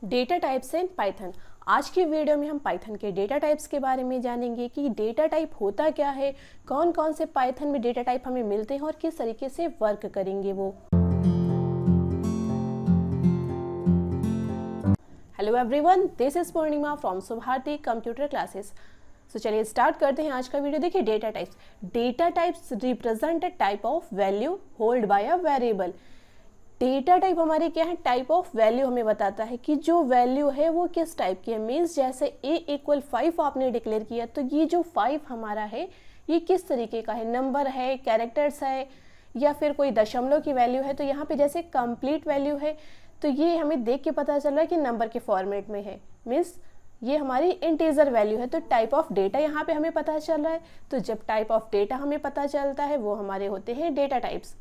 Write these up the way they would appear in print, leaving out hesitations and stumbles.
Data types in Python. आज की video में हम पाइथन के डेटा टाइप्स के बारे में जानेंगे कि डेटा टाइप होता क्या है, कौन कौन से पाइथन में डेटा टाइप हमें मिलते हैं और किस तरीके से वर्क करेंगे वो। Hello everyone, this is Purnima from Subharti computer classes. तो चलिए स्टार्ट करते हैं आज का वीडियो। देखिए data types represent a type of value hold by a variable. Data type हमारे क्या है, टाइप ऑफ वैल्यू हमें बताता है कि जो वैल्यू है वो किस टाइप की है। मीन्स जैसे a इक्वल 5 आपने डिक्लेयर किया तो ये जो 5 हमारा है ये किस तरीके का है, नंबर है, कैरेक्टर्स है या फिर कोई दशमलव की वैल्यू है। तो यहाँ पे जैसे कंप्लीट वैल्यू है तो ये हमें देख के पता चल रहा है कि नंबर के फॉर्मेट में है। मीन्स ये हमारी इंटीजर वैल्यू है। तो टाइप ऑफ डेटा यहाँ पे हमें पता चल रहा है। तो जब टाइप ऑफ डेटा हमें पता चलता है वो हमारे होते हैं डेटा टाइप्स।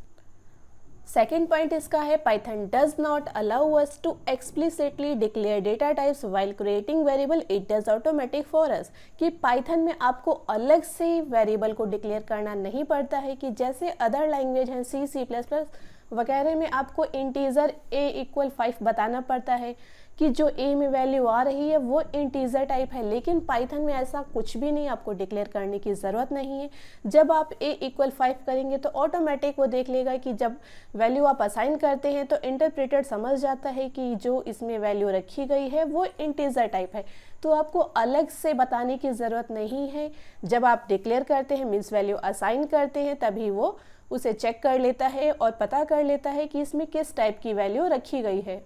सेकेंड पॉइंट इसका है, Python does not allow us to explicitly declare data types while creating variable, it does automatic for us. कि पाइथन में आपको अलग से वेरिएबल को डिक्लेयर करना नहीं पड़ता है कि जैसे अदर लैंग्वेज हैं C++ वगैरह में आपको इंटीजर a इक्वल 5 बताना पड़ता है कि जो a में वैल्यू आ रही है वो इंटीजर टाइप है। लेकिन पाइथन में ऐसा कुछ भी नहीं, आपको डिक्लेयर करने की ज़रूरत नहीं है। जब आप a इक्वल 5 करेंगे तो ऑटोमेटिक वो देख लेगा कि जब वैल्यू आप असाइन करते हैं तो इंटरप्रेटर समझ जाता है कि जो इसमें वैल्यू रखी गई है वो इंटीजर टाइप है। तो आपको अलग से बताने की ज़रूरत नहीं है। जब आप डिक्लेयर करते हैं मीन्स वैल्यू असाइन करते हैं तभी वो उसे चेक कर लेता है और पता कर लेता है कि इसमें किस टाइप की वैल्यू रखी गई है।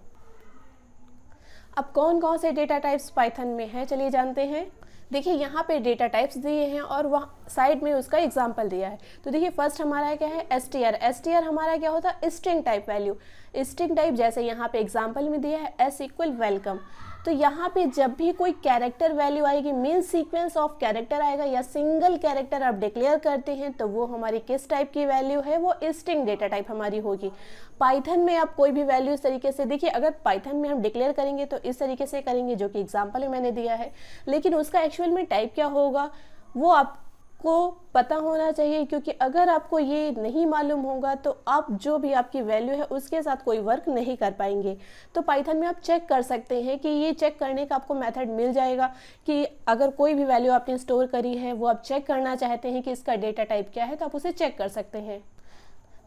अब कौन कौन से डेटा टाइप्स पाइथन में हैं चलिए जानते हैं। देखिए यहाँ पे डेटा टाइप्स दिए हैं और वहाँ साइड में उसका एग्जांपल दिया है। तो देखिए फर्स्ट हमारा क्या है, str हमारा क्या होता है, string type value. String type जैसे यहाँ पे एग्जांपल में दिया है s इक्वल वेलकम। तो यहाँ पे जब भी कोई कैरेक्टर वैल्यू आएगी, मीन सीक्वेंस ऑफ कैरेक्टर आएगा या सिंगल कैरेक्टर आप डिक्लेयर करते हैं तो वो हमारी किस टाइप की वैल्यू है, वो स्ट्रिंग डेटा टाइप हमारी होगी। पाइथन में आप कोई भी वैल्यू इस तरीके से देखिए, अगर पाइथन में हम डिक्लेयर करेंगे तो इस तरीके से करेंगे जो कि एग्जाम्पल में मैंने दिया है, लेकिन उसका एक्चुअल में टाइप क्या होगा वो आपको पता होना चाहिए। क्योंकि अगर आपको ये नहीं मालूम होगा तो आप जो भी आपकी वैल्यू है उसके साथ कोई वर्क नहीं कर पाएंगे। तो पाइथन में आप चेक कर सकते हैं कि ये चेक करने का आपको मेथड मिल जाएगा कि अगर कोई भी वैल्यू आपने स्टोर करी है वो आप चेक करना चाहते हैं कि इसका डेटा टाइप क्या है तो आप उसे चेक कर सकते हैं।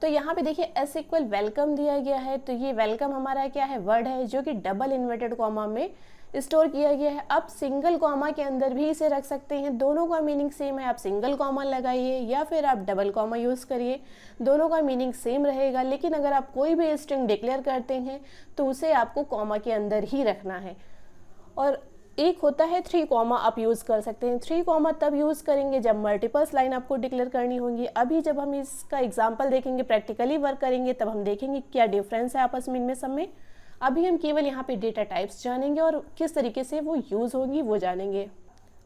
तो यहाँ पे देखिए s इक्वल वेलकम दिया गया है। तो ये वेलकम हमारा क्या है, वर्ड है जो कि डबल इन्वर्टेड कॉमा में स्टोर किया गया है। आप सिंगल कॉमा के अंदर भी इसे रख सकते हैं, दोनों का मीनिंग सेम है। आप सिंगल कॉमा लगाइए या फिर आप डबल कॉमा यूज़ करिए, दोनों का मीनिंग सेम रहेगा। लेकिन अगर आप कोई भी स्ट्रिंग डिक्लेयर करते हैं तो उसे आपको कॉमा के अंदर ही रखना है। और एक होता है 3 कॉमा आप यूज़ कर सकते हैं। 3 कॉमा तब यूज़ करेंगे जब मल्टीपल्स लाइन आपको डिक्लेयर करनी होंगी। अभी जब हम इसका एग्जांपल देखेंगे, प्रैक्टिकली वर्क करेंगे, तब हम देखेंगे क्या डिफरेंस है आपस में इनमें सब में। अभी हम केवल यहाँ पे डेटा टाइप्स जानेंगे और किस तरीके से वो यूज़ होगी वो जानेंगे।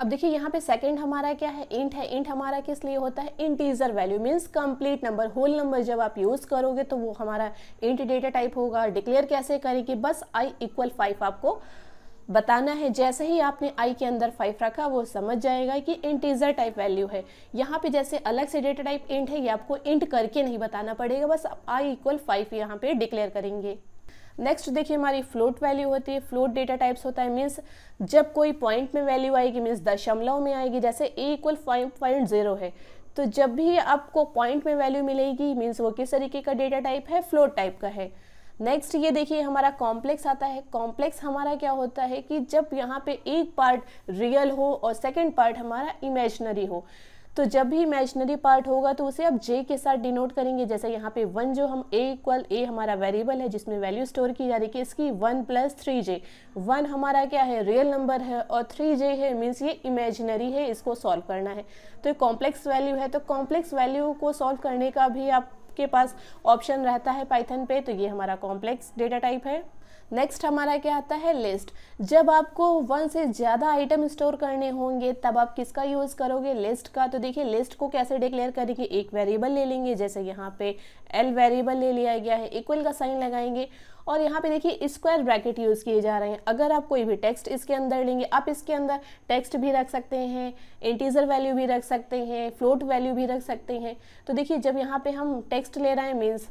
अब देखिए यहाँ पे सेकंड हमारा क्या है, इंट है। इंट हमारा किस लिए होता है, integer value means complete number, whole number जब आप यूज़ करोगे तो वो हमारा इंट डेटा टाइप होगा। डिक्लेयर कैसे करेंगे, बस i इक्वल 5 आपको बताना है। जैसे ही आपने i के अंदर 5 रखा वो समझ जाएगा कि इंटीजर टाइप वैल्यू है। यहाँ पे जैसे अलग से डेटा टाइप इंट है, ये आपको इंट करके नहीं बताना पड़ेगा, बस i इक्वल 5 यहाँ पे डिक्लेयर करेंगे। नेक्स्ट देखिए हमारी फ्लोट वैल्यू होती है। फ्लोट डेटा टाइप्स होता है मीन्स जब कोई पॉइंट में वैल्यू आएगी, मीन्स दशमलव में आएगी। जैसे a इक्वल 5.0 है तो जब भी आपको पॉइंट में वैल्यू मिलेगी मीन्स वो किस तरीके का डेटा टाइप है, फ्लोट टाइप का है। नेक्स्ट ये देखिए हमारा कॉम्प्लेक्स आता है। कॉम्प्लेक्स हमारा क्या होता है कि जब यहाँ पे एक पार्ट रियल हो और सेकंड पार्ट हमारा इमेजिनरी हो। तो जब भी इमेजिनरी पार्ट होगा तो उसे आप j के साथ डिनोट करेंगे। जैसे यहाँ पे 1 जो हम a इक्वल a हमारा वेरिएबल है जिसमें वैल्यू स्टोर की जा रही है, इसकी 1 + 3j। 1 हमारा क्या है, रियल नंबर है और 3j है मीन्स ये इमेजिनरी है, इसको सॉल्व करना है। तो ये कॉम्प्लेक्स वैल्यू है। तो कॉम्प्लेक्स वैल्यू को सॉल्व करने का भी आपके पास ऑप्शन रहता है पाइथन पे। तो ये हमारा कॉम्प्लेक्स डेटा टाइप है। नेक्स्ट हमारा क्या आता है, लिस्ट। जब आपको 1 से ज़्यादा आइटम स्टोर करने होंगे तब आप किसका यूज़ करोगे, लिस्ट का। तो देखिए लिस्ट को कैसे डिक्लेयर करेंगे, एक वेरिएबल ले लेंगे, जैसे यहाँ पे l वेरिएबल ले लिया गया है, इक्वल का साइन लगाएंगे और यहाँ पे देखिए स्क्वायर ब्रैकेट यूज़ किए जा रहे हैं। अगर आप कोई भी टेक्स्ट इसके अंदर लेंगे, आप इसके अंदर टेक्स्ट भी रख सकते हैं, इंटीजर वैल्यू भी रख सकते हैं, फ्लोट वैल्यू भी रख सकते हैं। तो देखिए जब यहाँ पे हम टेक्स्ट ले रहे हैं मीन्स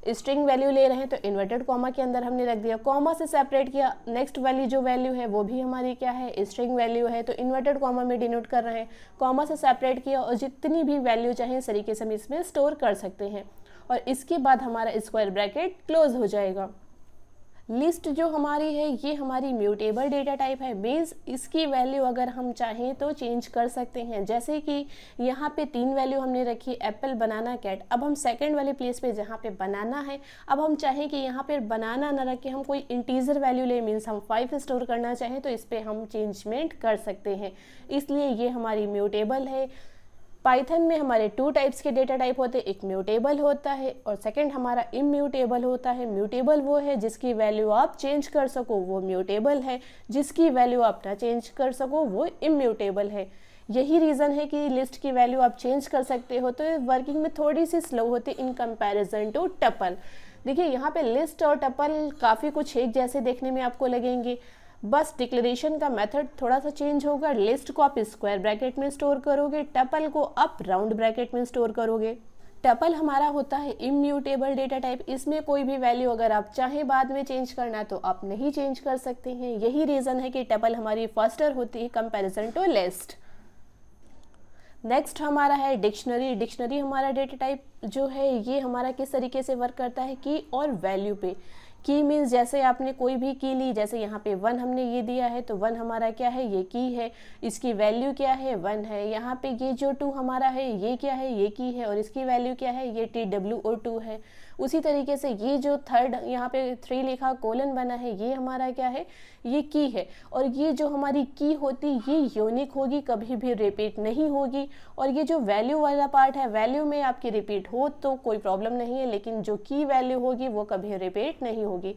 स्ट्रिंग वैल्यू ले रहे हैं तो इन्वर्टेड कॉमा के अंदर हमने रख दिया, कॉमा से सेपरेट किया, नेक्स्ट वाली जो वैल्यू है वो भी हमारी क्या है, स्ट्रिंग वैल्यू है, तो इन्वर्टेड कॉमा में डिनोट कर रहे हैं, कॉमा से सेपरेट किया और जितनी भी वैल्यू चाहे इस तरीके से हम इसमें स्टोर कर सकते हैं और इसके बाद हमारा स्क्वायर ब्रैकेट क्लोज हो जाएगा। लिस्ट जो हमारी है ये हमारी म्यूटेबल डेटा टाइप है, मीन्स इसकी वैल्यू अगर हम चाहें तो चेंज कर सकते हैं। जैसे कि यहाँ पे 3 वैल्यू हमने रखी, एप्पल, बनाना, कैट। अब हम सेकंड वाले प्लेस पे जहाँ पे बनाना है, अब हम चाहें कि यहाँ पे बनाना ना रख के हम कोई इंटीजर वैल्यू ले, मीन्स हम 5 स्टोर करना चाहें तो इस पर हम चेंजमेंट कर सकते हैं, इसलिए ये हमारी म्यूटेबल है। पाइथन में हमारे 2 टाइप्स के डेटा टाइप होते हैं, एक म्यूटेबल होता है और सेकंड हमारा इम्यूटेबल होता है। म्यूटेबल वो है जिसकी वैल्यू आप चेंज कर सको, वो म्यूटेबल है। जिसकी वैल्यू आप ना चेंज कर सको वो इम्यूटेबल है। यही रीज़न है कि लिस्ट की वैल्यू आप चेंज कर सकते हो तो वर्किंग में थोड़ी सी स्लो होती इन कंपैरिजन टू टपल। देखिए यहाँ पे लिस्ट और टपल काफ़ी कुछ एक जैसे देखने में आपको लगेंगे, बस डिक्लेरेशन का मेथड थोड़ा सा चेंज होगा। लिस्ट को आप स्क्वायर ब्रैकेट में स्टोर करोगे, टपल को आप राउंड ब्रैकेट में स्टोर करोगे। टपल हमारा होता है इम्यूटेबल डेटा टाइप, इसमें कोई भी वैल्यू अगर आप चाहें बाद में चेंज करना तो आप नहीं चेंज कर सकते हैं। यही रीज़न है कि टपल हमारी फास्टर होती है कंपैरिजन टू लिस्ट। नेक्स्ट हमारा है डिक्शनरी। डिक्शनरी हमारा डेटा टाइप जो है ये हमारा किस तरीके से वर्क करता है, की और वैल्यू पे। की मीन्स जैसे आपने कोई भी की ली, जैसे यहाँ पे 1 हमने ये दिया है तो 1 हमारा क्या है, ये की है, इसकी वैल्यू क्या है 1 है। यहाँ पे ये जो 2 हमारा है ये क्या है, ये की है और इसकी वैल्यू क्या है, ये TWO2 है। उसी तरीके से ये जो थर्ड यहाँ पे 3 लिखा कोलन बना है ये हमारा क्या है, ये की है। और ये जो हमारी की होती ये यूनिक होगी, कभी भी रिपीट नहीं होगी। और ये जो वैल्यू वाला पार्ट है, वैल्यू में आपकी रिपीट हो तो कोई प्रॉब्लम नहीं है, लेकिन जो की वैल्यू होगी वो कभी रिपीट नहीं होगी।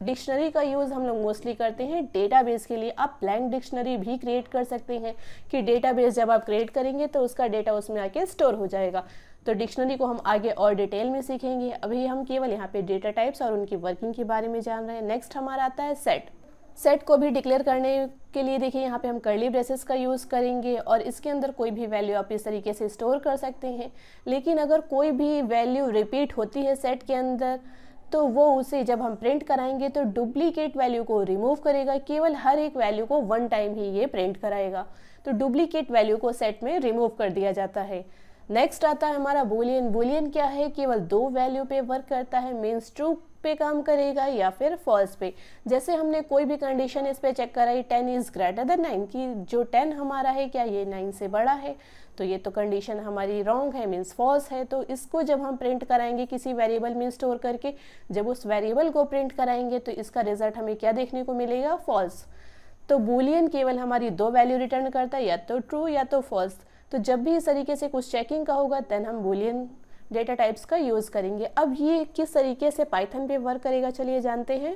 डिक्शनरी का यूज़ हम लोग मोस्टली करते हैं डेटाबेस के लिए। आप ब्लैंक डिक्शनरी भी क्रिएट कर सकते हैं कि डेटाबेस जब आप क्रिएट करेंगे तो उसका डेटा उसमें आके स्टोर हो जाएगा। तो डिक्शनरी को हम आगे और डिटेल में सीखेंगे, अभी हम केवल यहाँ पे डेटा टाइप्स और उनकी वर्किंग के बारे में जान रहे हैं। नेक्स्ट हमारा आता है सेट। सेट को भी डिक्लेयर करने के लिए देखिए यहाँ पे हम कर्ली ब्रेसेस का यूज़ करेंगे और इसके अंदर कोई भी वैल्यू आप इस तरीके से स्टोर कर सकते हैं। लेकिन अगर कोई भी वैल्यू रिपीट होती है सेट के अंदर तो वो उसे जब हम प्रिंट कराएंगे तो डुप्लीकेट वैल्यू को रिमूव करेगा, केवल हर एक वैल्यू को 1 टाइम ही ये प्रिंट कराएगा। तो डुप्लीकेट वैल्यू को सेट में रिमूव कर दिया जाता है। नेक्स्ट आता है हमारा बूलियन। बूलियन क्या है, केवल 2 वैल्यू पे वर्क करता है, मीन्स ट्रू पे काम करेगा या फिर फॉल्स पे। जैसे हमने कोई भी कंडीशन इस पे चेक कराई 10 इज ग्रेटर देन 9 की जो 10 हमारा है क्या ये 9 से बड़ा है, तो ये तो कंडीशन हमारी रॉन्ग है, मीन्स फॉल्स है। तो इसको जब हम प्रिंट कराएंगे किसी वेरिएबल में स्टोर करके, जब उस वेरिएबल को प्रिंट कराएंगे तो इसका रिजल्ट हमें क्या देखने को मिलेगा, फॉल्स। तो बूलियन केवल हमारी 2 वैल्यू रिटर्न करता है, या तो ट्रू या तो फॉल्स। तो जब भी इस तरीके से कुछ चेकिंग का होगा देन हम बूलियन डेटा टाइप्स का यूज़ करेंगे। अब ये किस तरीके से पाइथन पे वर्क करेगा चलिए जानते हैं।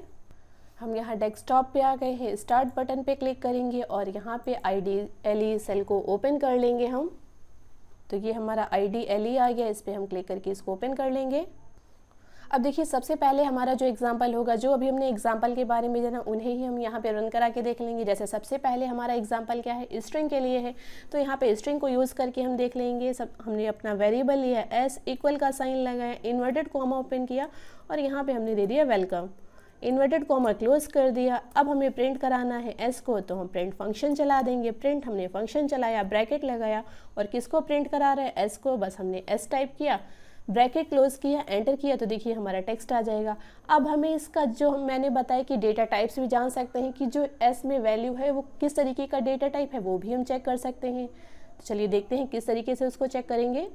हम यहाँ डेस्कटॉप पे आ गए हैं, स्टार्ट बटन पे क्लिक करेंगे और यहाँ पे IDLE सेल को ओपन कर लेंगे हम। तो ये हमारा IDLE आ गया, इस पर हम क्लिक करके इसको ओपन कर लेंगे। अब देखिए सबसे पहले हमारा जो एग्जाम्पल होगा, जो अभी हमने एग्जाम्पल के बारे में जाना उन्हें ही हम यहाँ पे रन करा के देख लेंगे। जैसे सबसे पहले हमारा एग्जाम्पल क्या है, स्ट्रिंग के लिए है, तो यहाँ पे स्ट्रिंग को यूज़ करके हम देख लेंगे। सब हमने अपना वेरिएबल लिया, एस इक्वल का साइन लगाया, इन्वर्टेड कॉमा ओपन किया और यहाँ पे हमने दे दिया वेलकम, इन्वर्टेड कॉमा क्लोज कर दिया। अब हमें प्रिंट कराना है एस को, तो हम प्रिंट फंक्शन चला देंगे। प्रिंट हमने फंक्शन चलाया, ब्रैकेट लगाया और किसको प्रिंट करा रहे हैं, एस को, बस हमने एस टाइप किया, ब्रैकेट क्लोज किया, एंटर किया, तो देखिए हमारा टेक्स्ट आ जाएगा। अब हमें इसका जो मैंने बताया कि डेटा टाइप्स भी जान सकते हैं कि जो एस में वैल्यू है वो किस तरीके का डेटा टाइप है, वो भी हम चेक कर सकते हैं। तो चलिए देखते हैं किस तरीके से उसको चेक करेंगे।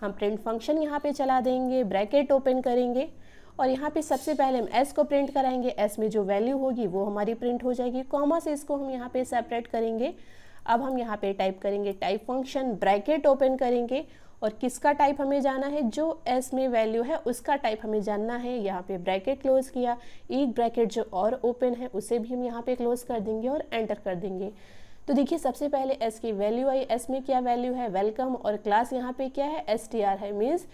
हम प्रिंट फंक्शन यहाँ पे चला देंगे, ब्रैकेट ओपन करेंगे और यहाँ पे सबसे पहले हम एस को प्रिंट कराएंगे। एस में जो वैल्यू होगी वो हमारी प्रिंट हो जाएगी, कॉमा से इसको हम यहाँ पे सेपरेट करेंगे। अब हम यहाँ पे टाइप करेंगे टाइप फंक्शन, ब्रैकेट ओपन करेंगे और किसका टाइप हमें जाना है, जो एस में वैल्यू है उसका टाइप हमें जानना है। यहाँ पे ब्रैकेट क्लोज किया, एक ब्रैकेट जो और ओपन है उसे भी हम यहाँ पे क्लोज कर देंगे और एंटर कर देंगे। तो देखिए सबसे पहले एस की वैल्यू आई, एस में क्या वैल्यू है, वेलकम, और क्लास यहाँ पे क्या है, str है, मीन्स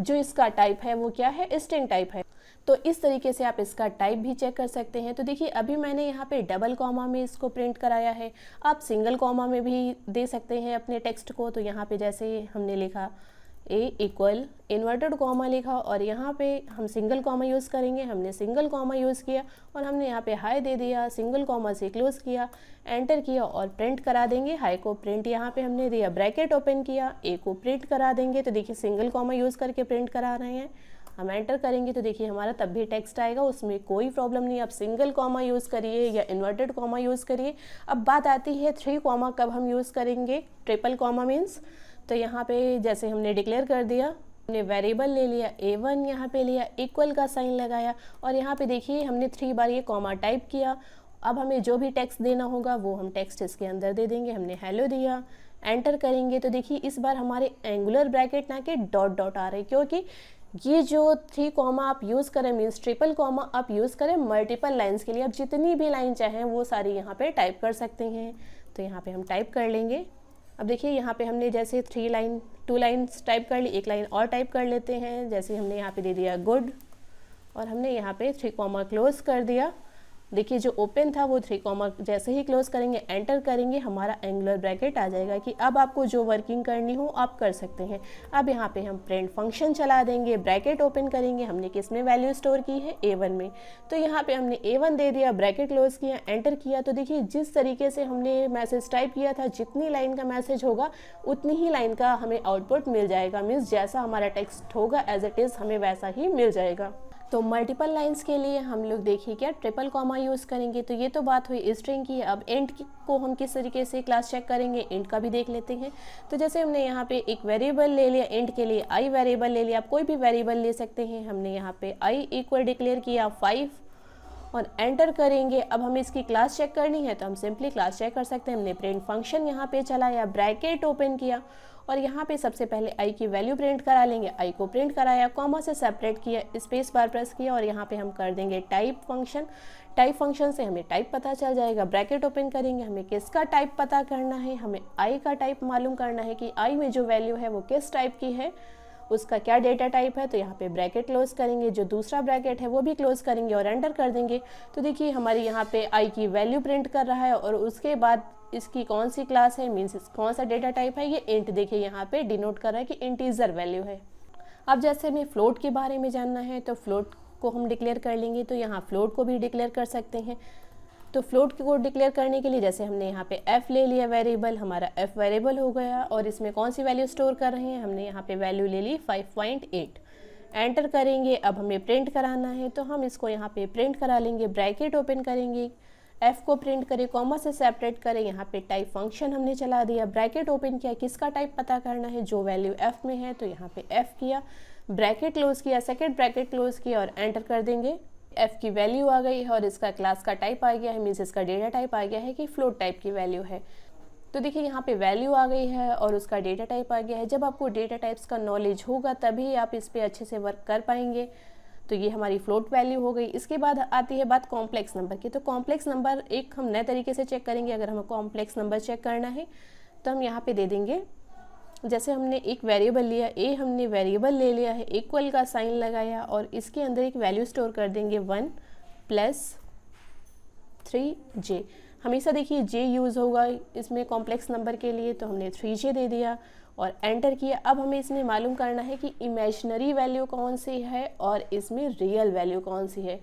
जो इसका टाइप है वो क्या है, स्ट्रिंग टाइप है। तो इस तरीके से आप इसका टाइप भी चेक कर सकते हैं। तो देखिए अभी मैंने यहाँ पे डबल कॉमा में इसको प्रिंट कराया है, आप सिंगल कॉमा में भी दे सकते हैं अपने टेक्स्ट को। तो यहाँ पे जैसे हमने लिखा ए इक्वल इन्वर्टेड कॉमा लिखा और यहाँ पे हम सिंगल कॉमा यूज़ करेंगे, हमने सिंगल कॉमा यूज़ किया और हमने यहाँ पे हाई दे दिया, सिंगल कॉमा से क्लोज किया, एंटर किया और प्रिंट करा देंगे। हाई को प्रिंट यहाँ पे हमने दिया, ब्रैकेट ओपन किया, ए को प्रिंट करा देंगे। तो देखिए सिंगल कॉमा यूज़ करके प्रिंट करा रहे हैं, हम एंटर करेंगे तो देखिए हमारा तब भी टेक्स्ट आएगा, उसमें कोई प्रॉब्लम नहीं। आप सिंगल कॉमा यूज़ करिए या इन्वर्टेड कॉमा यूज़ करिए। अब बात आती है 3 कॉमा कब हम यूज़ करेंगे, ट्रिपल कॉमा मीन्स। तो यहाँ पे जैसे हमने डिक्लेयर कर दिया, हमने वेरिएबल ले लिया, A1 यहाँ पे लिया, इक्वल का साइन लगाया और यहाँ पे देखिए हमने 3 बार ये कॉमा टाइप किया। अब हमें जो भी टेक्स्ट देना होगा वो हम टेक्स्ट इसके अंदर दे देंगे। हमने हेलो दिया, एंटर करेंगे तो देखिए इस बार हमारे एंगुलर ब्रैकेट ना के डॉट डॉट आ रहे, क्योंकि ये जो 3 कॉमा आप यूज़ करें मीन्स ट्रिपल कॉमा आप यूज़ करें मल्टीपल लाइंस के लिए। आप जितनी भी लाइन चाहें वो सारी यहाँ पे टाइप कर सकते हैं। तो यहाँ पे हम टाइप कर लेंगे। अब देखिए यहाँ पे हमने जैसे 2 लाइन्स टाइप कर ली, 1 लाइन और टाइप कर लेते हैं। जैसे हमने यहाँ पे दे दिया गुड और हमने यहाँ पे 3 कॉमा क्लोज कर दिया। देखिए जो ओपन था वो 3 कॉमा जैसे ही क्लोज करेंगे, एंटर करेंगे, हमारा एंगुलर ब्रैकेट आ जाएगा कि अब आपको जो वर्किंग करनी हो आप कर सकते हैं। अब यहाँ पे हम प्रिंट फंक्शन चला देंगे, ब्रैकेट ओपन करेंगे। हमने किस में वैल्यू स्टोर की है, A1 में। तो यहाँ पे हमने A1 दे दिया, ब्रैकेट क्लोज किया, एंटर किया। तो देखिए जिस तरीके से हमने मैसेज टाइप किया था, जितनी लाइन का मैसेज होगा उतनी ही लाइन का हमें आउटपुट मिल जाएगा। मीन्स जैसा हमारा टेक्स्ट होगा एज इट इज़ हमें वैसा ही मिल जाएगा। तो मल्टीपल लाइंस के लिए हम लोग देखिए क्या ट्रिपल कॉमा यूज़ करेंगे। तो ये तो बात हुई स्ट्रिंग की। अब इंट को हम किस तरीके से क्लास चेक करेंगे, इंट का भी देख लेते हैं। तो जैसे हमने यहाँ पे एक वेरिएबल ले लिया, इंट के लिए आई वेरिएबल ले लिया। आप कोई भी वेरिएबल ले सकते हैं। हमने यहाँ पे आई इक्वल डिक्लेयर किया 5 और एंटर करेंगे। अब हमें इसकी क्लास चेक करनी है तो हम सिंपली क्लास चेक कर सकते हैं। हमने प्रिंट फंक्शन यहाँ पे चलाया, ब्रैकेट ओपन किया और यहाँ पे सबसे पहले आई की वैल्यू प्रिंट करा लेंगे। आई को प्रिंट कराया, कॉमा से सेपरेट किया, स्पेस बार प्रेस किया और यहाँ पे हम कर देंगे टाइप फंक्शन। टाइप फंक्शन से हमें टाइप पता चल जाएगा। ब्रैकेट ओपन करेंगे, हमें किसका टाइप पता करना है, हमें आई का टाइप मालूम करना है कि आई में जो वैल्यू है वो किस टाइप की है, उसका क्या डेटा टाइप है। तो यहाँ पे ब्रैकेट क्लोज करेंगे, जो दूसरा ब्रैकेट है वो भी क्लोज करेंगे और एंटर कर देंगे। तो देखिए हमारी यहाँ पे आई की वैल्यू प्रिंट कर रहा है और उसके बाद इसकी कौन सी क्लास है मीन्स कौन सा डेटा टाइप है, ये इंट देखिए यहाँ पे डिनोट कर रहा है कि इंटीजर वैल्यू है। अब जैसे हमें फ्लोट के बारे में जानना है तो फ्लोट को हम डिक्लेयर कर लेंगे। तो यहाँ फ्लोट को भी डिक्लेयर कर सकते हैं। तो फ्लोट को डिक्लेयर करने के लिए जैसे हमने यहाँ पे f ले लिया वेरिएबल, हमारा f वेरिएबल हो गया और इसमें कौन सी वैल्यू स्टोर कर रहे हैं, हमने यहाँ पे वैल्यू ले ली 5.8। एंटर करेंगे। अब हमें प्रिंट कराना है तो हम इसको यहाँ पे प्रिंट करा लेंगे। ब्रैकेट ओपन करेंगे, f को प्रिंट करें, कॉमा से सेपरेट करें। यहाँ पे टाइप फंक्शन हमने चला दिया, ब्रैकेट ओपन किया, किसका टाइप पता करना है, जो वैल्यू f में है तो यहाँ पे f किया, ब्रैकेट क्लोज किया, सेकेंड ब्रैकेट क्लोज किया और एंटर कर देंगे। f की वैल्यू आ गई है और इसका क्लास का टाइप आ गया है, मीन्स इसका डेटा टाइप आ गया है कि फ्लोट टाइप की वैल्यू है। तो देखिए यहाँ पे वैल्यू आ गई है और उसका डेटा टाइप आ गया है। जब आपको डेटा टाइप्स का नॉलेज होगा तभी आप इस पर अच्छे से वर्क कर पाएंगे। तो ये हमारी फ्लोट वैल्यू हो गई। इसके बाद आती है बात कॉम्प्लेक्स नंबर की। तो कॉम्प्लेक्स नंबर एक हम नए तरीके से चेक करेंगे। अगर हमें कॉम्प्लेक्स नंबर चेक करना है तो हम यहाँ पे दे देंगे, जैसे हमने एक वेरिएबल लिया, ए हमने वेरिएबल ले लिया है, इक्वल का साइन लगाया और इसके अंदर एक वैल्यू स्टोर कर देंगे 1 + 3j। हमेशा देखिए j यूज़ होगा इसमें कॉम्प्लेक्स नंबर के लिए, तो हमने 3j दे दिया और एंटर किया। अब हमें इसमें मालूम करना है कि इमेजिनरी वैल्यू कौन सी है और इसमें रियल वैल्यू कौन सी है।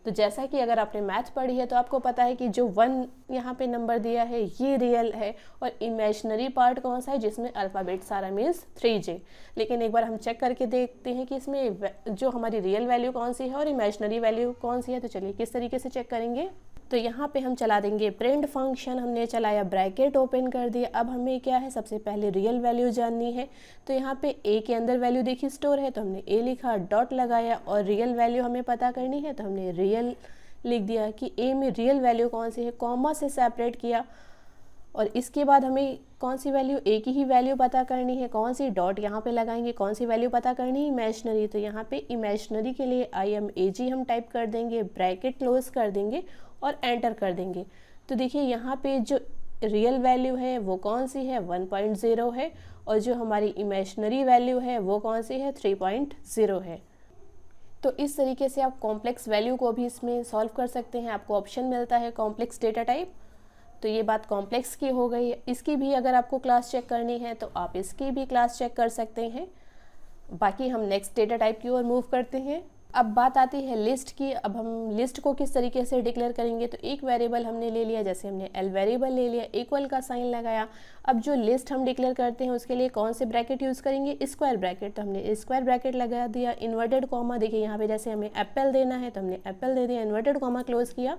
तो जैसा कि अगर आपने मैथ पढ़ी है तो आपको पता है कि जो 1 यहाँ पे नंबर दिया है ये रियल है और इमेजिनरी पार्ट कौन सा है जिसमें अल्फ़ाबेट सारा मीन्स 3j। लेकिन एक बार हम चेक करके देखते हैं कि इसमें जो हमारी रियल वैल्यू कौन सी है और इमेजिनरी वैल्यू कौन सी है। तो चलिए किस तरीके से चेक करेंगे। तो यहाँ पे हम चला देंगे प्रिंट फंक्शन, हमने चलाया, ब्रैकेट ओपन कर दिया। अब हमें क्या है, सबसे पहले रियल वैल्यू जाननी है। तो यहाँ पे ए के अंदर वैल्यू देखिए स्टोर है तो हमने ए लिखा, डॉट लगाया और रियल वैल्यू हमें पता करनी है तो हमने रियल लिख दिया कि ए में रियल वैल्यू कौन सी है, कॉमा से सेपरेट किया और इसके बाद हमें कौन सी वैल्यू, ए की ही वैल्यू पता करनी है, कौन सी डॉट यहाँ पे लगाएंगे, कौन सी वैल्यू पता करनी है, इमेजिनरी। तो यहाँ पे इमेजिनरी के लिए IMAG हम टाइप कर देंगे, ब्रैकेट क्लोज कर देंगे और एंटर कर देंगे। तो देखिए यहाँ पे जो रियल वैल्यू है वो कौन सी है, 1.0 है और जो हमारी इमेजिनरी वैल्यू है वो कौन सी है, 3.0 है। तो इस तरीके से आप कॉम्प्लेक्स वैल्यू को भी इसमें सॉल्व कर सकते हैं। आपको ऑप्शन मिलता है कॉम्प्लेक्स डेटा टाइप। तो ये बात कॉम्प्लेक्स की हो गई। इसकी भी अगर आपको क्लास चेक करनी है तो आप इसकी भी क्लास चेक कर सकते हैं। बाकी हम नेक्स्ट डेटा टाइप की ओर मूव करते हैं। अब बात आती है लिस्ट की। अब हम लिस्ट को किस तरीके से डिक्लेयर करेंगे, तो एक वेरिएबल हमने ले लिया, जैसे हमने एल वेरिएबल ले लिया, इक्वल का साइन लगाया। अब जो लिस्ट हम डिक्लेयर करते हैं उसके लिए कौन से ब्रैकेट यूज़ करेंगे, स्क्वायर ब्रैकेट, तो हमने स्क्वायर ब्रैकेट लगा दिया। इन्वर्टेड कॉमा, देखिए यहाँ पे जैसे हमें एप्पल देना है तो हमने एप्पल दे दिया, इन्वर्टेड कॉमा क्लोज किया।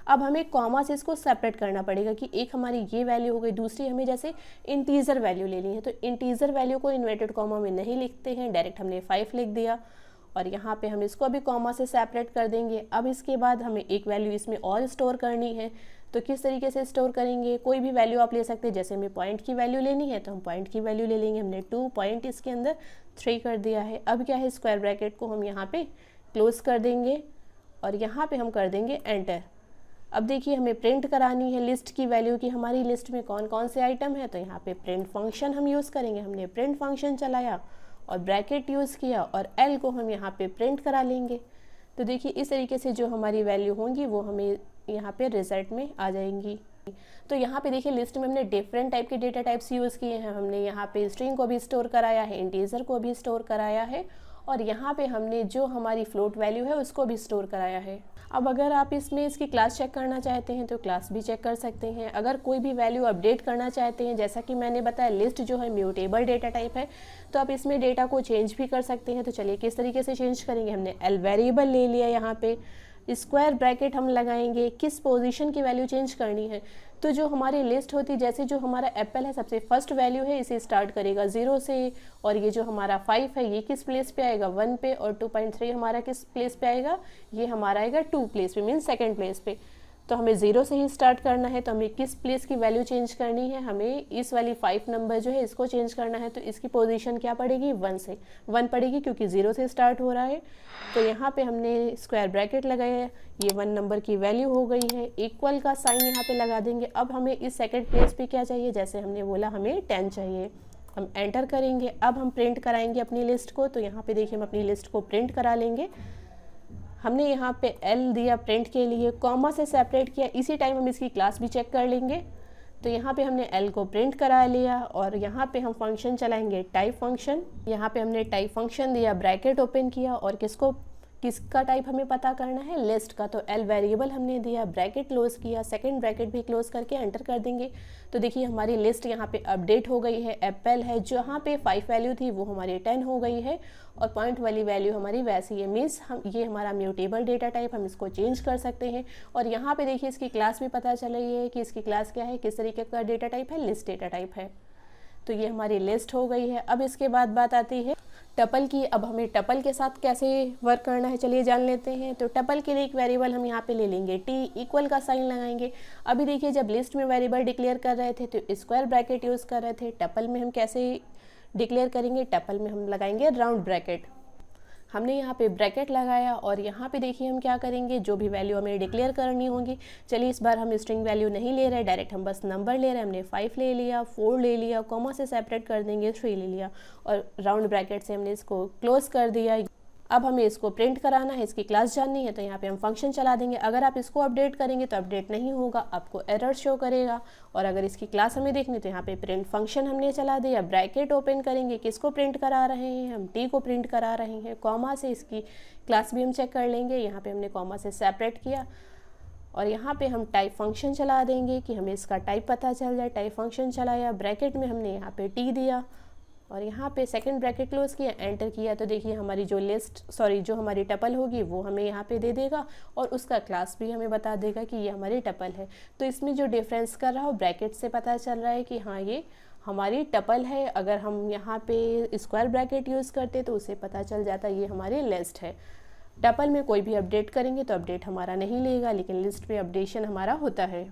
अब हमें कॉमा से इसको सेपरेट करना पड़ेगा कि एक हमारी ये वैल्यू हो गई, दूसरी हमें जैसे इंटीजर वैल्यू लेनी है, तो इंटीजर वैल्यू को इन्वर्टेड कॉमा में नहीं लिखते हैं, डायरेक्ट हमने 5 लिख दिया और यहाँ पे हम इसको भी कॉमा से सेपरेट कर देंगे। अब इसके बाद हमें एक वैल्यू इसमें और स्टोर करनी है, तो किस तरीके से स्टोर करेंगे, कोई भी वैल्यू आप ले सकते हैं। जैसे हमें पॉइंट की वैल्यू लेनी है तो हम पॉइंट की वैल्यू ले लेंगे, हमने 2 पॉइंट इसके अंदर 3 कर दिया है। अब क्या है, स्क्वायर ब्रैकेट को हम यहाँ पे क्लोज कर देंगे और यहाँ पे हम कर देंगे एंटर। अब देखिए हमें प्रिंट करानी है लिस्ट की वैल्यू की हमारी लिस्ट में कौन कौन से आइटम है, तो यहाँ पे प्रिंट फंक्शन हम यूज़ करेंगे। हमने प्रिंट फंक्शन चलाया और ब्रैकेट यूज़ किया और एल को हम यहाँ पे प्रिंट करा लेंगे। तो देखिए इस तरीके से जो हमारी वैल्यू होंगी वो हमें यहाँ पे रिजल्ट में आ जाएंगी। तो यहाँ पे देखिए लिस्ट में हमने डिफरेंट टाइप के डेटा टाइप्स यूज़ किए हैं। हमने यहाँ पे स्ट्रिंग को भी स्टोर कराया है, इंटीजर को भी स्टोर कराया है और यहाँ पे हमने जो हमारी फ्लोट वैल्यू है उसको भी स्टोर कराया है। अब अगर आप इसमें इसकी क्लास चेक करना चाहते हैं तो क्लास भी चेक कर सकते हैं। अगर कोई भी वैल्यू अपडेट करना चाहते हैं, जैसा कि मैंने बताया लिस्ट जो है म्यूटेबल डेटा टाइप है, तो आप इसमें डेटा को चेंज भी कर सकते हैं। तो चलिए किस तरीके से चेंज करेंगे। हमने एल वेरिएबल ले लिया, यहाँ पे स्क्वायर ब्रैकेट हम लगाएंगे, किस पोजीशन की वैल्यू चेंज करनी है। तो जो हमारी लिस्ट होती, जैसे जो हमारा एप्पल है सबसे फर्स्ट वैल्यू है, इसे स्टार्ट करेगा 0 से, और ये जो हमारा 5 है ये किस प्लेस पे आएगा 1 पे, और 2.3 हमारा किस प्लेस पे आएगा, ये हमारा आएगा 2 प्लेस पे, मीन्स सेकेंड प्लेस पे। तो हमें 0 से ही स्टार्ट करना है, तो हमें किस प्लेस की वैल्यू चेंज करनी है, हमें इस वाली 5 नंबर जो है इसको चेंज करना है। तो इसकी पोजीशन क्या पड़ेगी 1 पड़ेगी, क्योंकि 0 से स्टार्ट हो रहा है। तो यहाँ पे हमने स्क्वायर ब्रैकेट लगाया है, ये 1 नंबर की वैल्यू हो गई है, इक्वल का साइन यहाँ पे लगा देंगे। अब हमें इस सेकंड प्लेस पे क्या चाहिए, जैसे हमने बोला हमें 10 चाहिए, हम एंटर करेंगे। अब हम प्रिंट कराएंगे अपनी लिस्ट को, तो यहाँ पे देखिए हम अपनी लिस्ट को प्रिंट करा लेंगे। हमने यहाँ पे एल दिया प्रिंट के लिए, कॉमा से सेपरेट किया, इसी टाइम हम इसकी क्लास भी चेक कर लेंगे। तो यहाँ पे हमने एल को प्रिंट करा लिया और यहाँ पे हम फंक्शन चलाएंगे टाइप फंक्शन। यहाँ पे हमने टाइप फंक्शन दिया, ब्रैकेट ओपन किया और किसका टाइप हमें पता करना है, लिस्ट का। तो एल वेरिएबल हमने दिया, ब्रैकेट क्लोज किया, सेकंड ब्रैकेट भी क्लोज करके एंटर कर देंगे। तो देखिए हमारी लिस्ट यहाँ पे अपडेट हो गई है, एप्पल है, जहाँ पे 5 वैल्यू थी वो हमारी 10 हो गई है और पॉइंट वाली वैल्यू हमारी वैसी है। मीन्स हम ये हमारा म्यूटेबल डेटा टाइप, हम इसको चेंज कर सकते हैं। और यहाँ पे देखिए इसकी क्लास भी पता चल रही है कि इसकी क्लास क्या है, किस तरीके का डेटा टाइप है, लिस्ट डेटा टाइप है। तो ये हमारी लिस्ट हो गई है। अब इसके बाद बात आती है टपल की। अब हमें टपल के साथ कैसे वर्क करना है चलिए जान लेते हैं। तो टपल के लिए एक वेरिएबल हम यहाँ पे ले लेंगे टी, इक्वल का साइन लगाएंगे। अभी देखिए जब लिस्ट में वेरिएबल डिक्लेयर कर रहे थे तो स्क्वायर ब्रैकेट यूज़ कर रहे थे, टपल में हम कैसे डिक्लेयर करेंगे, टपल में हम लगाएंगे राउंड ब्रैकेट। हमने यहाँ पे ब्रैकेट लगाया और यहाँ पे देखिए हम क्या करेंगे, जो भी वैल्यू हमें डिक्लेयर करनी होगी। चलिए इस बार हम स्ट्रिंग वैल्यू नहीं ले रहे, डायरेक्ट हम बस नंबर ले रहे हैं। हमने 5 ले लिया, 4 ले लिया, कॉमा से सेपरेट कर देंगे 3 ले लिया और राउंड ब्रैकेट से हमने इसको क्लोज कर दिया। अब हमें इसको प्रिंट कराना है, इसकी क्लास जाननी है, तो यहाँ पे हम फंक्शन चला देंगे। अगर आप इसको अपडेट करेंगे तो अपडेट नहीं होगा, आपको एरर शो करेगा। और अगर इसकी क्लास हमें देखनी तो यहाँ पे प्रिंट फंक्शन हमने चला दिया, ब्रैकेट ओपन करेंगे, किसको प्रिंट करा रहे हैं, हम टी को प्रिंट करा रहे हैं। कॉमा से इसकी क्लास भी हम चेक कर लेंगे, यहाँ पे हमने कॉमा से सेपरेट किया और यहाँ पे हम टाइप फंक्शन चला देंगे कि हमें इसका टाइप पता चल जाए। टाइप फंक्शन चलाया, ब्रैकेट में हमने यहाँ पे टी दिया और यहाँ पे सेकंड ब्रैकेट क्लोज किया, एंटर किया। तो देखिए हमारी जो हमारी टपल होगी वो हमें यहाँ पे दे देगा और उसका क्लास भी हमें बता देगा कि ये हमारी टपल है। तो इसमें जो डिफरेंस कर रहा हो ब्रैकेट से पता चल रहा है कि हाँ ये हमारी टपल है। अगर हम यहाँ पे स्क्वायर ब्रैकेट यूज़ करते तो उसे पता चल जाता ये हमारी लिस्ट है। टपल में कोई भी अपडेट करेंगे तो अपडेट हमारा नहीं लेगा, लेकिन लिस्ट में अपडेशन हमारा होता है।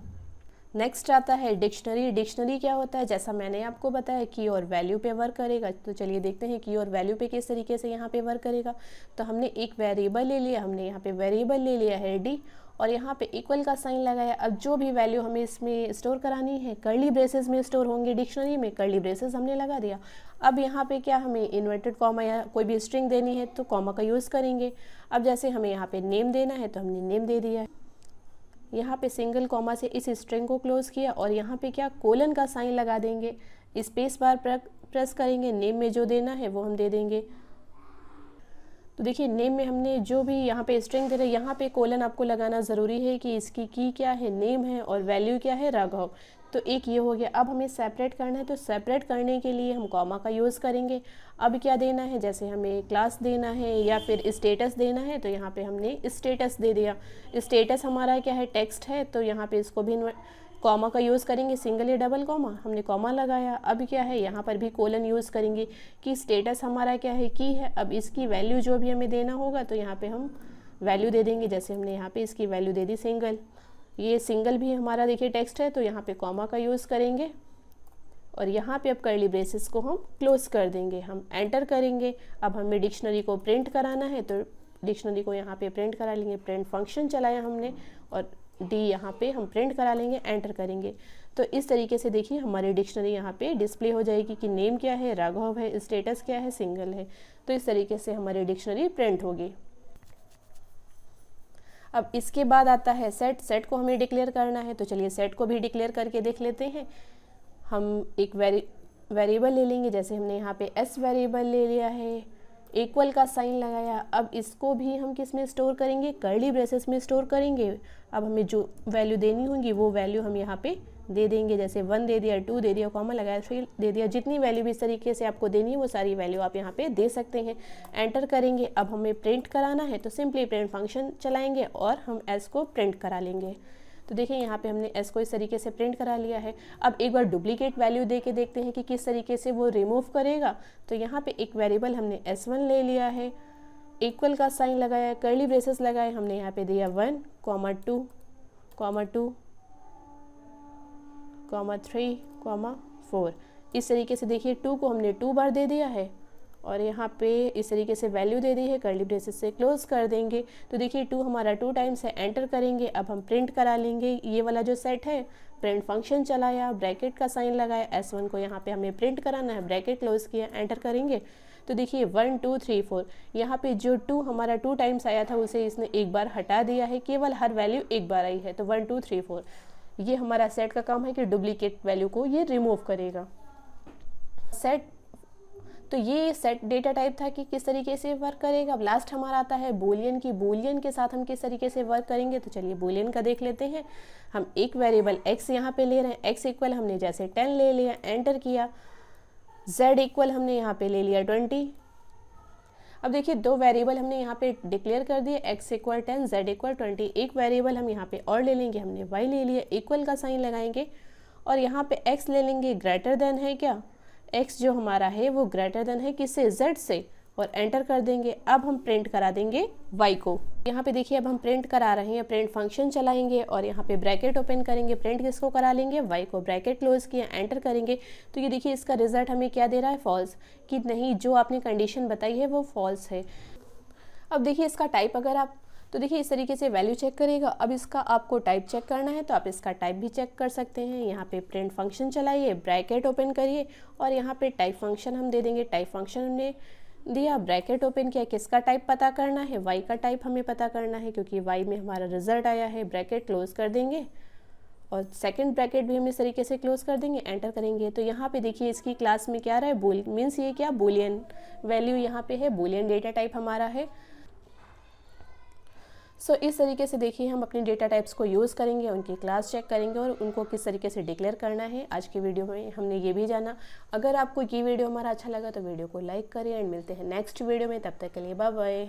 नेक्स्ट आता है डिक्शनरी। डिक्शनरी क्या होता है, जैसा मैंने आपको बताया की और वैल्यू पे वर्क करेगा। तो चलिए देखते हैं की और वैल्यू पे किस तरीके से यहाँ पे वर्क करेगा। तो हमने एक वेरिएबल ले लिया, हमने यहाँ पे वेरिएबल ले लिया है डी और यहाँ पे इक्वल का साइन लगाया। अब जो भी वैल्यू हमें इसमें स्टोर करानी है कर्ली ब्रेसेस में स्टोर होंगे, डिक्शनरी में कर्ली ब्रेसेस हमने लगा दिया। अब यहाँ पे क्या हमें इन्वर्टेड कॉमा या कोई भी स्ट्रिंग देनी है तो कॉमा का यूज़ करेंगे। अब जैसे हमें यहाँ पे नेम देना है तो हमने नेम दे दिया है। यहाँ पे सिंगल कॉमा से इस स्ट्रिंग को क्लोज किया और यहाँ पे क्या कोलन का साइन लगा देंगे, स्पेस बार प्रेस करेंगे, नेम में जो देना है वो हम दे देंगे तो देखिए नेम में हमने जो भी यहाँ पे स्ट्रिंग दे रहे हैं, यहाँ पे कोलन आपको लगाना ज़रूरी है कि इसकी की क्या है, नेम है, और वैल्यू क्या है, राघव। तो एक ये हो गया। अब हमें सेपरेट करना है, तो सेपरेट करने के लिए हम कॉमा का यूज़ करेंगे। अब क्या देना है, जैसे हमें क्लास देना है या फिर स्टेटस देना है, तो यहाँ पे हमने स्टेटस दे दिया। स्टेटस हमारा क्या है, टेक्स्ट है, तो यहाँ पे इसको भी कॉमा का यूज़ करेंगे, सिंगल या डबल कॉमा, हमने कॉमा लगाया। अब क्या है, यहाँ पर भी कोलन यूज़ करेंगे कि स्टेटस हमारा क्या है, की है। अब इसकी वैल्यू जो भी हमें देना होगा, तो यहाँ पे हम वैल्यू दे देंगे। जैसे हमने यहाँ पे इसकी वैल्यू दे दी सिंगल। ये सिंगल भी हमारा देखिए टेक्स्ट है, तो यहाँ पे कॉमा का यूज़ करेंगे, और यहाँ पे अब कर्ली ब्रेसेस को हम क्लोज कर देंगे। हम एंटर करेंगे। अब हमें डिक्शनरी को प्रिंट कराना है, तो डिक्शनरी को यहाँ पे प्रिंट करा लेंगे। प्रिंट फंक्शन चलाया हमने, और डी यहाँ पे हम प्रिंट करा लेंगे, एंटर करेंगे। तो इस तरीके से देखिए हमारी डिक्शनरी यहाँ पे डिस्प्ले हो जाएगी कि नेम क्या है, राघव है, स्टेटस क्या है, सिंगल है। तो इस तरीके से हमारी डिक्शनरी प्रिंट होगी। अब इसके बाद आता है सेट। सेट को हमें डिक्लेयर करना है, तो चलिए सेट को भी डिक्लेयर करके देख लेते हैं। हम एक वेरिएबल ले लेंगे। जैसे हमने यहाँ पे एस वेरिएबल ले लिया है, इक्वल का साइन लगाया। अब इसको भी हम किस में स्टोर करेंगे, कर्ली ब्रेसेस में स्टोर करेंगे। अब हमें जो वैल्यू देनी होगी वो वैल्यू हम यहाँ पे दे देंगे। जैसे 1 दे दिया, 2 दे दिया, कॉमा लगाया, 3 दे दिया। जितनी वैल्यू भी इस तरीके से आपको देनी है वो सारी वैल्यू आप यहाँ पे दे सकते हैं। एंटर करेंगे। अब हमें प्रिंट कराना है, तो सिंपली प्रिंट फंक्शन चलाएंगे और हम एस को प्रिंट करा लेंगे। तो देखिए यहाँ पे हमने एस को इस तरीके से प्रिंट करा लिया है। अब एक बार डुप्लीकेट वैल्यू दे के देखते हैं कि किस तरीके से वो रिमूव करेगा। तो यहाँ पे एक वेरिएबल हमने S1 ले लिया है, इक्वल का साइन लगाया, कर्ली ब्रेसेस लगाए, हमने यहाँ पे दिया 1, 2, 2, 3, 4। इस तरीके से देखिए 2 को हमने 2 बार दे दिया है, और यहाँ पे इस तरीके से वैल्यू दे दी है, कर्ली ब्रेसेस से क्लोज कर देंगे। तो देखिए 2 हमारा 2 टाइम्स है, एंटर करेंगे। अब हम प्रिंट करा लेंगे ये वाला जो सेट है। प्रिंट फंक्शन चलाया, ब्रैकेट का साइन लगाया, S1 को यहाँ पे हमें प्रिंट कराना है, ब्रैकेट क्लोज किया, एंटर करेंगे। तो देखिए 1, 2, 3, 4, यहाँ पे जो 2 हमारा 2 टाइम्स आया था उसे इसने एक बार हटा दिया है, केवल हर वैल्यू एक बार आई है। तो 1, 2, 3, 4 ये हमारा सेट का काम है कि डुप्लीकेट वैल्यू को ये रिमूव करेगा। सेट, तो ये सेट डेटा टाइप था कि किस तरीके से वर्क करेगा। अब लास्ट हमारा आता है बूलियन की। बूलियन के साथ हम किस तरीके से वर्क करेंगे, तो चलिए बूलियन का देख लेते हैं। हम एक वेरिएबल x यहाँ पे ले रहे हैं। x इक्वल हमने जैसे 10 ले लिया, एंटर किया। z इक्वल हमने यहाँ पे ले लिया 20। अब देखिए 2 वेरिएबल हमने यहाँ पे डिक्लेयर कर दिए, x इक्वल 10, z इक्वल 20। एक वेरिएबल हम यहाँ पे और ले लेंगे, हमने y ले लिया, इक्वल का साइन लगाएंगे, और यहाँ पे x ले लेंगे, ग्रेटर देन है क्या, x जो हमारा है वो ग्रेटर देन है किससे, z से, और एंटर कर देंगे। अब हम प्रिंट करा देंगे y को। यहाँ पे देखिए अब हम प्रिंट करा रहे हैं, प्रिंट फंक्शन चलाएंगे और यहाँ पे ब्रैकेट ओपन करेंगे, प्रिंट किसको करा लेंगे, y को, ब्रैकेट क्लोज किया, एंटर करेंगे। तो ये देखिए इसका रिजल्ट हमें क्या दे रहा है, फॉल्स, कि नहीं जो आपने कंडीशन बताई है वो फॉल्स है। अब देखिए इसका टाइप अगर आप, तो देखिए इस तरीके से वैल्यू चेक करेगा। अब इसका आपको टाइप चेक करना है तो आप इसका टाइप भी चेक कर सकते हैं। यहाँ पे प्रिंट फंक्शन चलाइए, ब्रैकेट ओपन करिए, और यहाँ पे टाइप फंक्शन हम दे देंगे। टाइप फंक्शन हमने दिया, ब्रैकेट ओपन किया, किसका टाइप पता करना है, y का टाइप हमें पता करना है क्योंकि y में हमारा रिजल्ट आया है। ब्रैकेट क्लोज कर देंगे और सेकंड ब्रैकेट भी हम इस तरीके से क्लोज कर देंगे, एंटर करेंगे। तो यहाँ पे देखिए इसकी क्लास में क्या आ रहा है, बूल, मीन्स ये क्या, बूलियन वैल्यू यहाँ पे है, बूलियन डेटा टाइप हमारा है। सो इस तरीके से देखिए हम अपने डेटा टाइप्स को यूज़ करेंगे, उनकी क्लास चेक करेंगे और उनको किस तरीके से डिक्लेयर करना है। आज की वीडियो में हमने ये भी जाना। अगर आपको ये वीडियो हमारा अच्छा लगा तो वीडियो को लाइक करें, एंड मिलते हैं नेक्स्ट वीडियो में। तब तक के लिए बाय बाय।